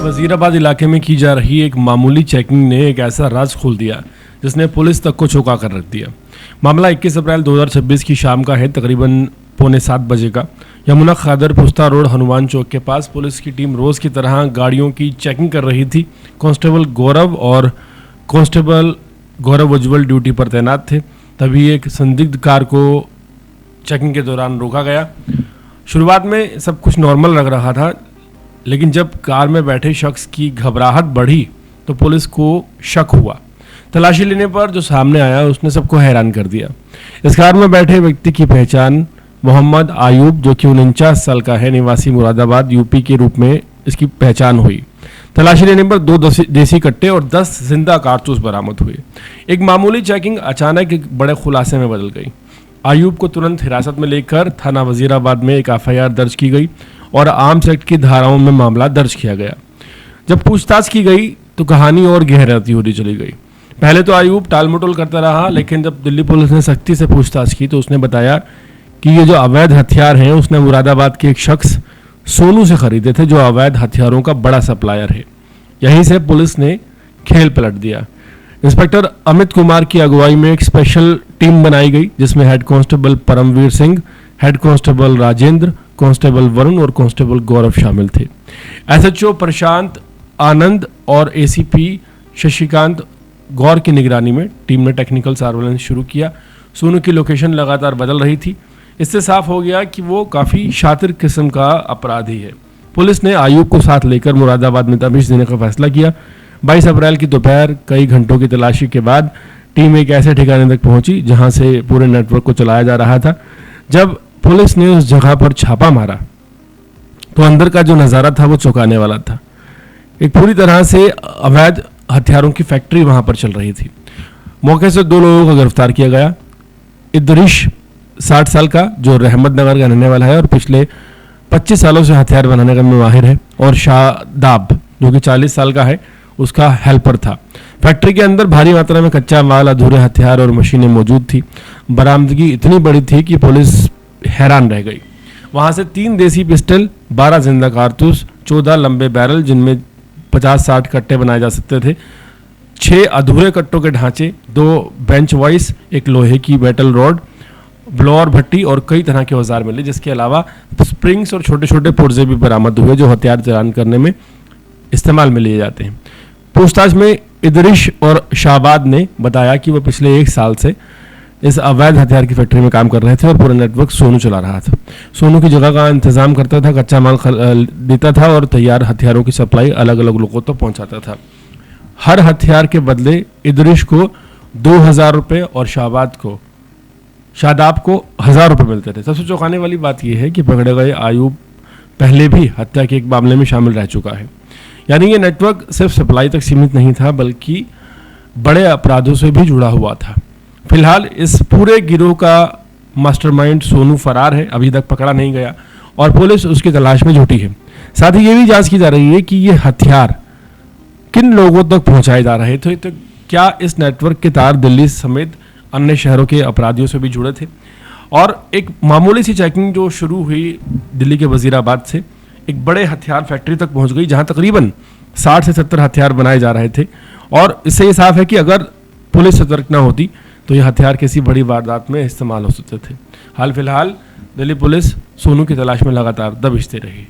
वजीराबाद इलाके में की जा रही एक मामूली चेकिंग ने एक ऐसा राज खोल दिया जिसने पुलिस तक को चौंका कर रख दिया। मामला 21 अप्रैल 2026 की शाम का है, तकरीबन 6:45 बजे का। यमुना खादर पुस्ता रोड हनुमान चौक के पास पुलिस की टीम रोज की तरह गाड़ियों की चेकिंग कर रही थी। कांस्टेबल गौरव उज्जवल ड्यूटी पर तैनात थे। तभी एक संदिग्ध कार को चेकिंग के दौरान रोका गया। शुरुआत में सब कुछ नॉर्मल लग रहा था, लेकिन जब कार में बैठे शख्स की घबराहट बढ़ी तो पुलिस को शक हुआ। तलाशी लेने पर जो सामने आया उसने सबको हैरान कर दिया। इस कार में बैठे व्यक्ति की पहचान मोहम्मद आयूब, जो कि 49 साल का है, निवासी मुरादाबाद यूपी के रूप में इसकी पहचान हुई। तलाशी लेने पर 2 देसी कट्टे और 10 जिंदा कारतूस बरामद हुए। एक मामूली चेकिंग अचानक एक बड़े खुलासे में बदल गई। आयूब को तुरंत हिरासत में लेकर थाना वजीराबाद में एक एफआईआर दर्ज की गई और आर्म्स एक्ट की धाराओं में मामला दर्ज किया गया। जब पूछताछ की गई तो कहानी और गहराती होती चली गई। पहले तो आयूब टाल मटोल करता रहा, लेकिन जब दिल्ली पुलिस ने सख्ती से पूछताछ की तो उसने बताया कि ये जो अवैध हथियार हैं उसने मुरादाबाद के एक शख्स सोनू से खरीदे थे, जो अवैध हथियारों का बड़ा सप्लायर है। यहीं से पुलिस ने खेल पलट दिया। इंस्पेक्टर अमित कुमार की अगुवाई में एक स्पेशल टीम बनाई गई, जिसमें head constable Paramvir Singh, head constable Rajendra, constable Varun और कांस्टेबल गौरव शामिल थे। एसएचओ प्रशांत आनंद और एसीपी शशिकांत गौर की निगरानी में टीम ने टेक्निकल सर्वेलेंस शुरू किया। सोनू की लोकेशन लगातार बदल रही थी। इससे साफ हो गया कि वो काफ़ी शातिर किस्म का अपराधी है। पुलिस ने आयूब को साथ लेकर मुरादाबाद में तफ्तीश देने का फैसला किया। 22 अप्रैल की दोपहर कई घंटों की तलाशी के बाद टीम एक ऐसे ठिकाने तक पहुंची जहां से पूरे नेटवर्क को चलाया जा रहा था। जब पुलिस ने उस जगह पर छापा मारा तो अंदर का जो नज़ारा था वो चौंकाने वाला था। एक पूरी तरह से अवैध हथियारों की फैक्ट्री वहां पर चल रही थी। मौके से 2 लोगों को गिरफ्तार किया गया। इदरिश 60 साल का, जो रहमतनगर का रहने वाला है और पिछले 25 सालों से हथियार बनाने का माहिर है, और शादाब, जो कि 40 साल का है, उसका हेल्पर था। फैक्ट्री के अंदर भारी मात्रा में कच्चा माल, अधूरे हथियार और मशीनें मौजूद थी। बरामदगी इतनी बड़ी थी कि पुलिस हैरान रह गई। वहां से 3 देसी पिस्टल, 12 जिंदा कारतूस, 14 लंबे बैरल जिनमें 50-60 कट्टे बनाए जा सकते थे, 6 अधूरे कट्टों के ढांचे, 2 बेंच वाइस, एक लोहे की मेटल रॉड, ब्लोअर भट्टी और कई तरह के औजार मिले, जिसके अलावा स्प्रिंग्स और छोटे छोटे पुर्जे भी बरामद हुए, जो हथियार चलान करने में इस्तेमाल में लिए जाते हैं। पूछताछ में इदरिश और शाहबाद ने बताया कि वह पिछले 1 साल से इस अवैध हथियार की फैक्ट्री में काम कर रहे थे और पूरा नेटवर्क सोनू चला रहा था। सोनू की जगह का इंतजाम करता था, कच्चा माल देता था और तैयार हथियारों की सप्लाई अलग अलग लोगों तक पहुंचाता था। हर हथियार के बदले इदरिश को 2000 रुपये और शादाब को 1000 रुपये मिलते थे। सबसे चौंकाने वाली बात यह है कि पकड़े गए आयूब पहले भी हत्या के एक मामले में शामिल रह चुका है। यानी ये नेटवर्क सिर्फ सप्लाई तक सीमित नहीं था, बल्कि बड़े अपराधों से भी जुड़ा हुआ था। फिलहाल इस पूरे गिरोह का मास्टरमाइंड सोनू फरार है, अभी तक पकड़ा नहीं गया और पुलिस उसकी तलाश में जुटी है। साथ ही ये भी जांच की जा रही है कि ये हथियार किन लोगों तक पहुंचाए जा रहे थे। तो क्या इस नेटवर्क के तार दिल्ली समेत अन्य शहरों के अपराधियों से भी जुड़े थे। और एक मामूली सी चेकिंग जो शुरू हुई दिल्ली के वजीराबाद से एक बड़े हथियार फैक्ट्री तक पहुंच गई, जहां तकरीबन 60 से 70 हथियार बनाए जा रहे थे। और इससे ये साफ है कि अगर पुलिस सतर्क न होती तो ये हथियार किसी बड़ी वारदात में इस्तेमाल हो सकते थे। हाल फिलहाल दिल्ली पुलिस सोनू की तलाश में लगातार दबिशते रही।